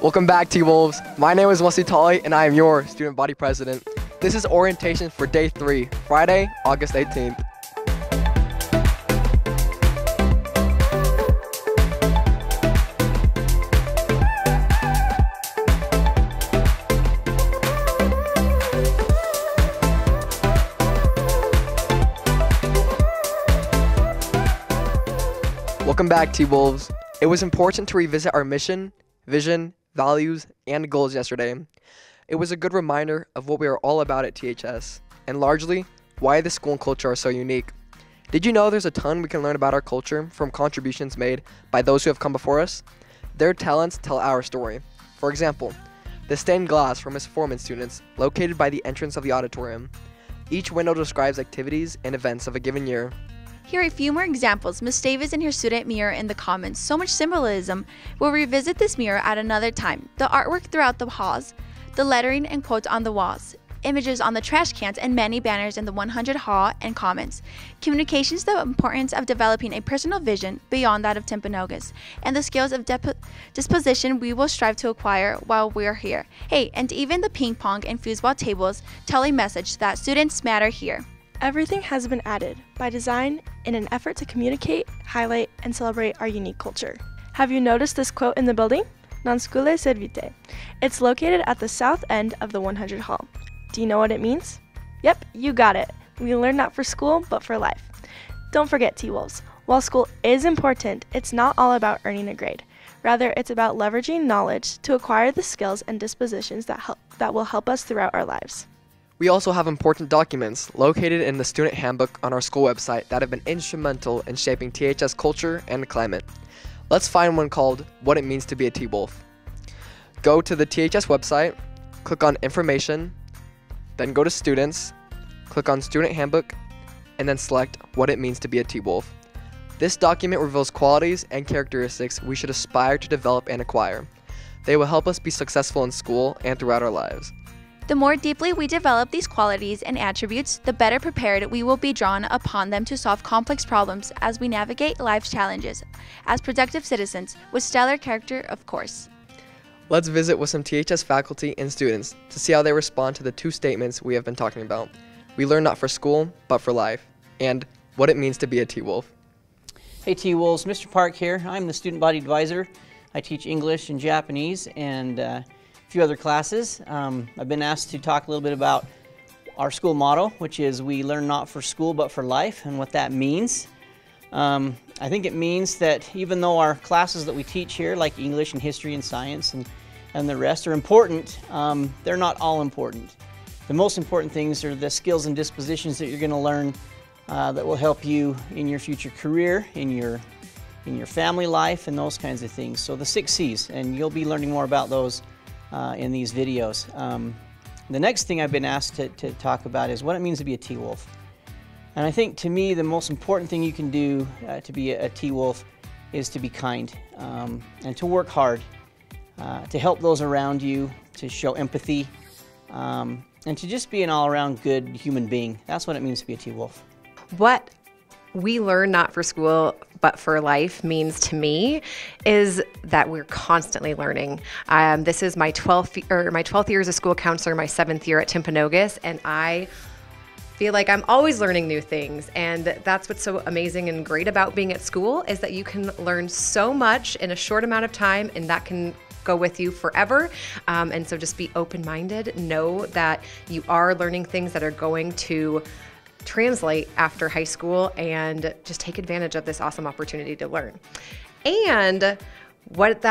Welcome back, T-Wolves. My name is Wesley Tolley, and I am your student body president. This is orientation for day 3, Friday, August 18th. Welcome back, T-Wolves. It was important to revisit our mission, vision, values, and goals yesterday. It was a good reminder of what we are all about at THS, and largely, why the school and culture are so unique. Did you know there's a ton we can learn about our culture from contributions made by those who have come before us? Their talents tell our story. For example, the stained glass for Miss Foreman students located by the entrance of the auditorium. Each window describes activities and events of a given year. Here are a few more examples. Ms. Davis and her student mirror in the Commons. So much symbolism. We'll revisit this mirror at another time. The artwork throughout the halls, the lettering and quotes on the walls, images on the trash cans, and many banners in the 100 Hall and Commons. Communications, the importance of developing a personal vision beyond that of Timpanogos, and the skills of disposition we will strive to acquire while we're here. Hey, and even the ping pong and foosball tables tell a message that students matter here. Everything has been added by design in an effort to communicate, highlight, and celebrate our unique culture. Have you noticed this quote in the building? Non scule servite. It's located at the south end of the 100 Hall. Do you know what it means? Yep, you got it. We learn not for school, but for life. Don't forget, T-Wolves. While school is important, it's not all about earning a grade. Rather, it's about leveraging knowledge to acquire the skills and dispositions that will help us throughout our lives. We also have important documents located in the student handbook on our school website that have been instrumental in shaping THS culture and climate. Let's find one called What It Means to Be a T-Wolf. Go to the THS website, click on Information, then go to Students, click on Student Handbook, and then select What It Means to Be a T-Wolf. This document reveals qualities and characteristics we should aspire to develop and acquire. They will help us be successful in school and throughout our lives. The more deeply we develop these qualities and attributes, the better prepared we will be drawn upon them to solve complex problems as we navigate life's challenges, as productive citizens with stellar character, of course. Let's visit with some THS faculty and students to see how they respond to the two statements we have been talking about. We learn not for school, but for life, and what it means to be a T-Wolf. Hey T-Wolves, Mr. Park here. I'm the student body advisor. I teach English and Japanese and a few other classes. I've been asked to talk a little bit about our school motto, which is we learn not for school but for life, and what that means. I think it means that even though our classes that we teach here, like English and history and science and the rest, are important, they're not all important. The most important things are the skills and dispositions that you're going to learn that will help you in your future career, in your family life, and those kinds of things. So the 6 C's, and you'll be learning more about those in these videos. The next thing I've been asked to talk about is what it means to be a T-Wolf. And I think to me the most important thing you can do to be a T-Wolf is to be kind and to work hard, to help those around you, to show empathy, and to just be an all-around good human being. That's what it means to be a T-Wolf. What we learn not for school but for life means to me is that we're constantly learning. This is my 12th year as a school counselor, my 7th year at Timpanogos, and I feel like I'm always learning new things. And that's what's so amazing and great about being at school, is that you can learn so much in a short amount of time, and that can go with you forever. And so just be open-minded. Know that you are learning things that are going to translate after high school, and just take advantage of this awesome opportunity to learn. And what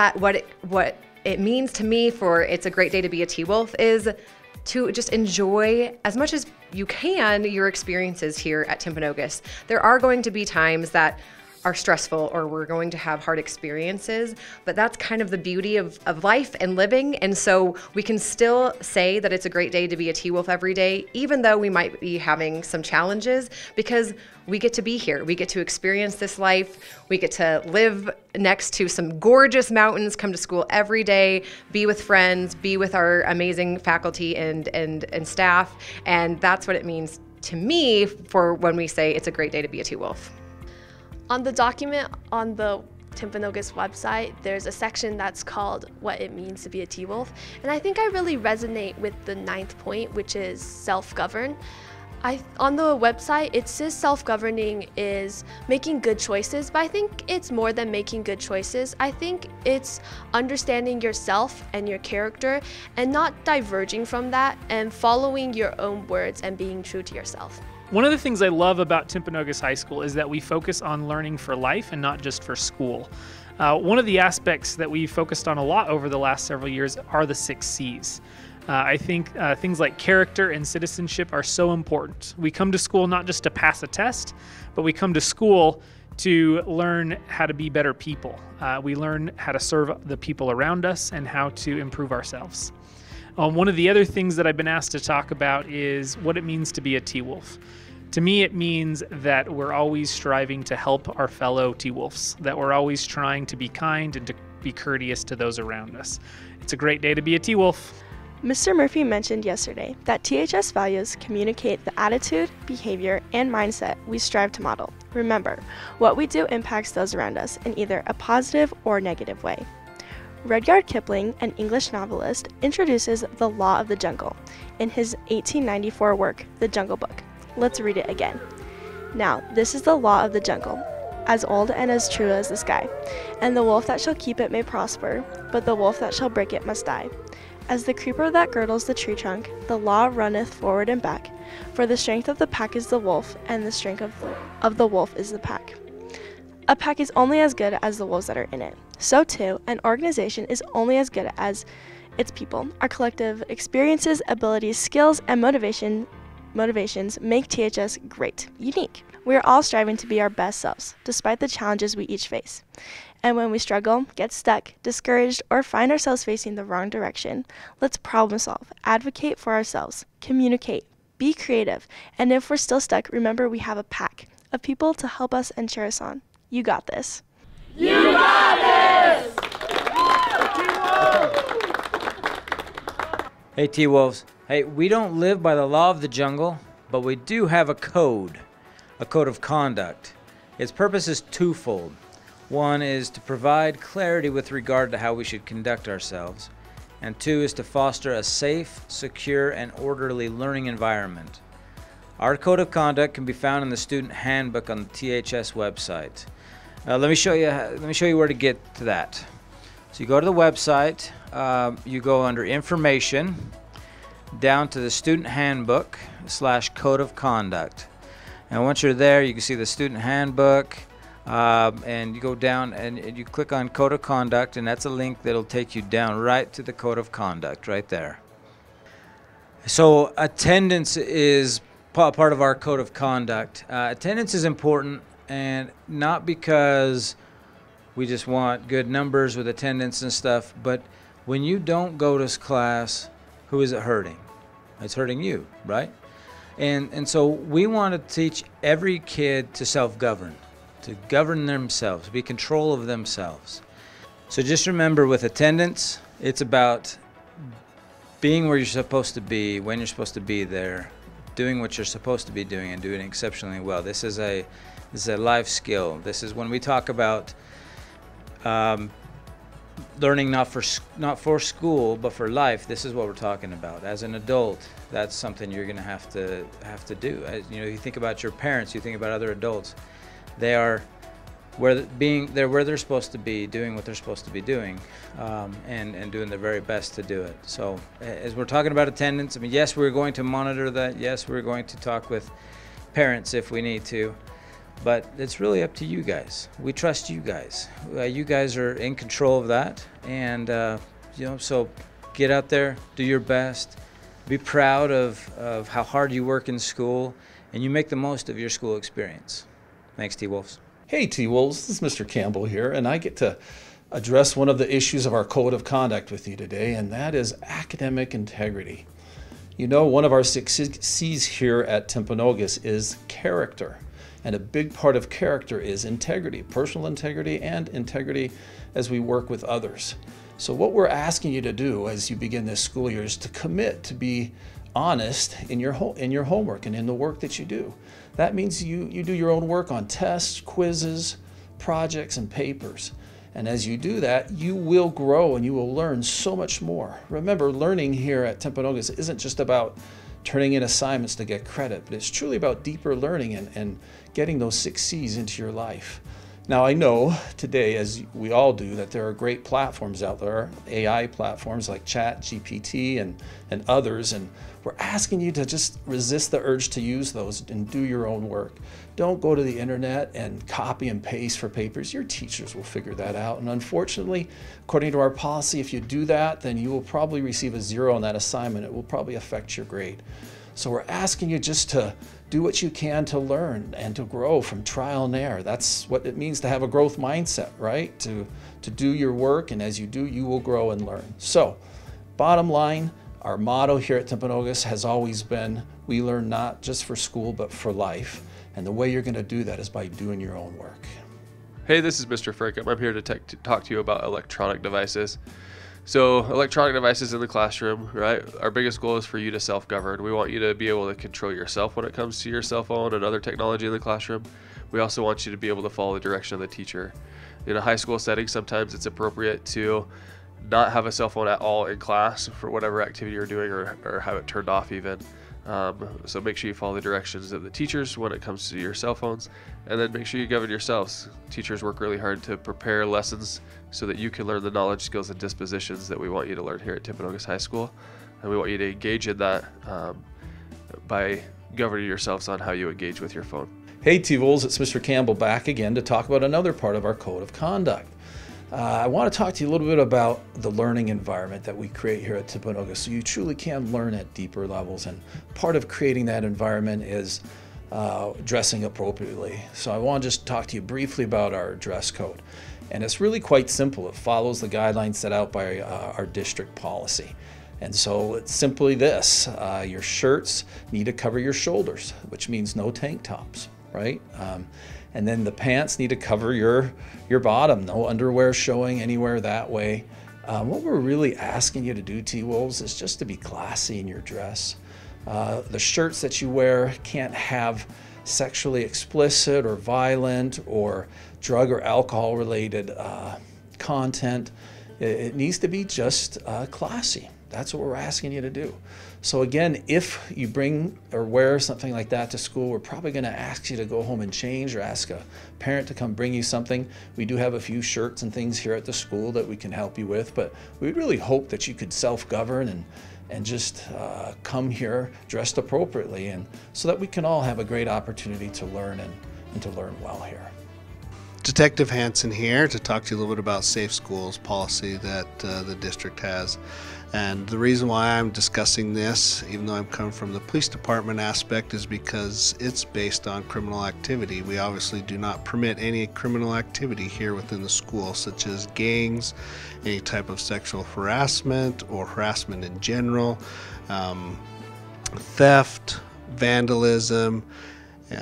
it means to me for it's a great day to be a T-Wolf is to just enjoy as much as you can your experiences here at Timpanogos. There are going to be times that are stressful, or we're going to have hard experiences, but that's kind of the beauty of life and living. And so we can still say that it's a great day to be a T-Wolf every day, even though we might be having some challenges, because we get to be here. We get to experience this life. We get to live next to some gorgeous mountains, come to school every day, be with friends, be with our amazing faculty and staff. And that's what it means to me for when we say it's a great day to be a T-Wolf. On the document on the Timpanogos website, there's a section that's called What It Means to be a T-Wolf. And I think I really resonate with the 9th point, which is self-govern. On the website, it says self-governing is making good choices, but I think it's more than making good choices. I think it's understanding yourself and your character and not diverging from that and following your own words and being true to yourself. One of the things I love about Timpanogos High School is that we focus on learning for life and not just for school. One of the aspects that we focused on a lot over the last several years are the 6 C's. I think things like character and citizenship are so important. We come to school not just to pass a test, but we come to school to learn how to be better people. We learn how to serve the people around us and how to improve ourselves. One of the other things that I've been asked to talk about is what it means to be a T-Wolf. To me, it means that we're always striving to help our fellow T-Wolves, that we're always trying to be kind and to be courteous to those around us. It's a great day to be a T-Wolf. Mr. Murphy mentioned yesterday that THS values communicate the attitude, behavior, and mindset we strive to model. Remember, what we do impacts those around us in either a positive or negative way. Rudyard Kipling, an English novelist, introduces the law of the jungle in his 1894 work, The Jungle Book. Let's read it again. Now, this is the law of the jungle, as old and as true as the sky. And the wolf that shall keep it may prosper, but the wolf that shall break it must die. As the creeper that girdles the tree trunk, the law runneth forward and back. For the strength of the pack is the wolf, and the strength of the wolf is the pack. A pack is only as good as the wolves that are in it. So too, an organization is only as good as its people. Our collective experiences, abilities, skills, and motivations make THS great, unique. We are all striving to be our best selves, despite the challenges we each face. And when we struggle, get stuck, discouraged, or find ourselves facing the wrong direction, let's problem solve, advocate for ourselves, communicate, be creative, and if we're still stuck, remember we have a pack of people to help us and cheer us on. You got this. You got this! Hey T-Wolves, hey, we don't live by the law of the jungle, but we do have a code of conduct. Its purpose is twofold. One is to provide clarity with regard to how we should conduct ourselves, and 2 is to foster a safe, secure, and orderly learning environment. Our code of conduct can be found in the student handbook on the THS website. Let me show you where to get to that. So you go to the website, you go under information, down to the student handbook / code of conduct. And once you're there, you can see the student handbook, and you go down and you click on code of conduct, and that's a link that'll take you down right to the code of conduct right there. So attendance is part of our code of conduct. Attendance is important, and not because we just want good numbers with attendance and stuff, but when you don't go to class, who is it hurting? It's hurting you, right? And so we want to teach every kid to self-govern, to govern themselves, be in control of themselves. So just remember, with attendance, it's about being where you're supposed to be, when you're supposed to be there, doing what you're supposed to be doing, and doing it exceptionally well. This is a life skill. This is when we talk about learning not for school, but for life. This is what we're talking about. As an adult, that's something you're going to have to do. You know, you think about your parents, you think about other adults. They are where they're supposed to be, doing what they're supposed to be doing, and doing their very best to do it. So as we're talking about attendance, I mean, yes, we're going to monitor that. Yes, we're going to talk with parents if we need to. But it's really up to you guys. We trust you guys. You guys are in control of that, and you know, so get out there, do your best, be proud of how hard you work in school, and you make the most of your school experience. Thanks, T-Wolves. Hey T-Wolves, this is Mr. Campbell here, and I get to address one of the issues of our code of conduct with you today, and that is academic integrity. You know, one of our 6 C's here at Timpanogos is character. And a big part of character is integrity, personal integrity, and integrity as we work with others. So what we're asking you to do as you begin this school year is to commit to be honest in your homework and in the work that you do. That means you do your own work on tests, quizzes, projects and papers. And as you do that, you will grow and you will learn so much more. Remember, learning here at Timpanogos isn't just about turning in assignments to get credit, but it's truly about deeper learning and getting those 6 C's into your life. Now, I know today, as we all do, that there are great platforms out there, AI platforms like ChatGPT and others, and we're asking you to just resist the urge to use those and do your own work. Don't go to the internet and copy and paste for papers. Your teachers will figure that out. And unfortunately, according to our policy, if you do that, then you will probably receive a 0 on that assignment. It will probably affect your grade. So we're asking you just to do what you can to learn and to grow from trial and error. That's what it means to have a growth mindset, right? To do your work, and as you do, you will grow and learn. So, bottom line, our motto here at Timpanogos has always been, we learn not just for school, but for life. And the way you're going to do that is by doing your own work. Hey, this is Mr. Frankham. I'm here to talk to you about electronic devices. So electronic devices in the classroom, right? Our biggest goal is for you to self-govern. We want you to be able to control yourself when it comes to your cell phone and other technology in the classroom. We also want you to be able to follow the direction of the teacher. In a high school setting, sometimes it's appropriate to not have a cell phone at all in class for whatever activity you're doing, or have it turned off even. So make sure you follow the directions of the teachers when it comes to your cell phones, and then make sure you govern yourselves. Teachers work really hard to prepare lessons so that you can learn the knowledge, skills, and dispositions that we want you to learn here at Timpanogos High School, and we want you to engage in that by governing yourselves on how you engage with your phone. Hey T-Vols, it's Mr. Campbell back again to talk about another part of our code of conduct. I want to talk to you a little bit about the learning environment that we create here at Timpanogos, so you truly can learn at deeper levels. And part of creating that environment is dressing appropriately. So I want to just talk to you briefly about our dress code. And it's really quite simple. It follows the guidelines set out by our district policy. And so it's simply this, your shirts need to cover your shoulders, which means no tank tops, right? And then the pants need to cover your bottom, no underwear showing anywhere that way. What we're really asking you to do, T-Wolves, is just to be classy in your dress. The shirts that you wear can't have sexually explicit or violent or drug or alcohol related content. It needs to be just classy. That's what we're asking you to do. So again, if you bring or wear something like that to school, we're probably going to ask you to go home and change, or ask a parent to come bring you something. We do have a few shirts and things here at the school that we can help you with, but we really hope that you could self-govern and just come here dressed appropriately, and so that we can all have a great opportunity to learn and to learn well here. Detective Hansen here to talk to you a little bit about Safe Schools policy that the district has. And the reason why I'm discussing this, even though I'm coming from the police department aspect, is because it's based on criminal activity. We obviously do not permit any criminal activity here within the school, such as gangs, any type of sexual harassment or harassment in general, theft, vandalism,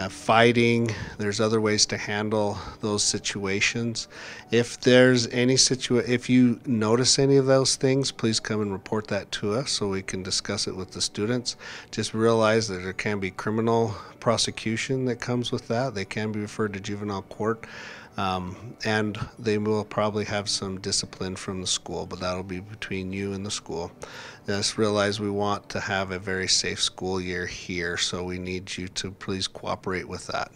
fighting. There's other ways to handle those situations. If there's any if you notice any of those things, please come and report that to us so we can discuss it with the students. Just realize that there can be criminal prosecution that comes with that. They can be referred to juvenile court, and they will probably have some discipline from the school, but that'll be between you and the school. Just realize we want to have a very safe school year here, so we need you to please cooperate with that.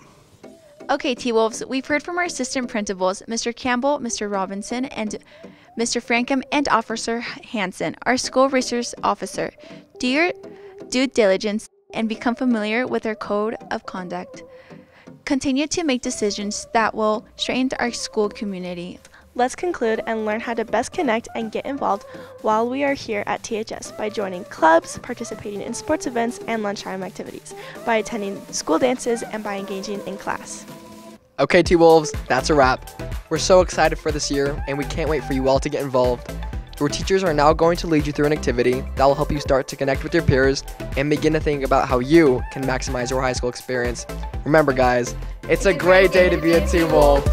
Okay, T-Wolves, we've heard from our assistant principals, Mr. Campbell, Mr. Robinson, and Mr. Frankham, and Officer Hansen, our school resource officer. Do your due diligence and become familiar with our code of conduct. Continue to make decisions that will strengthen our school community. Let's conclude and learn how to best connect and get involved while we are here at THS by joining clubs, participating in sports events and lunchtime activities, by attending school dances, and by engaging in class. Okay, T-Wolves, that's a wrap. We're so excited for this year, and we can't wait for you all to get involved. Your teachers are now going to lead you through an activity that will help you start to connect with your peers and begin to think about how you can maximize your high school experience. Remember, guys, it's a great day to be a T-Wolf.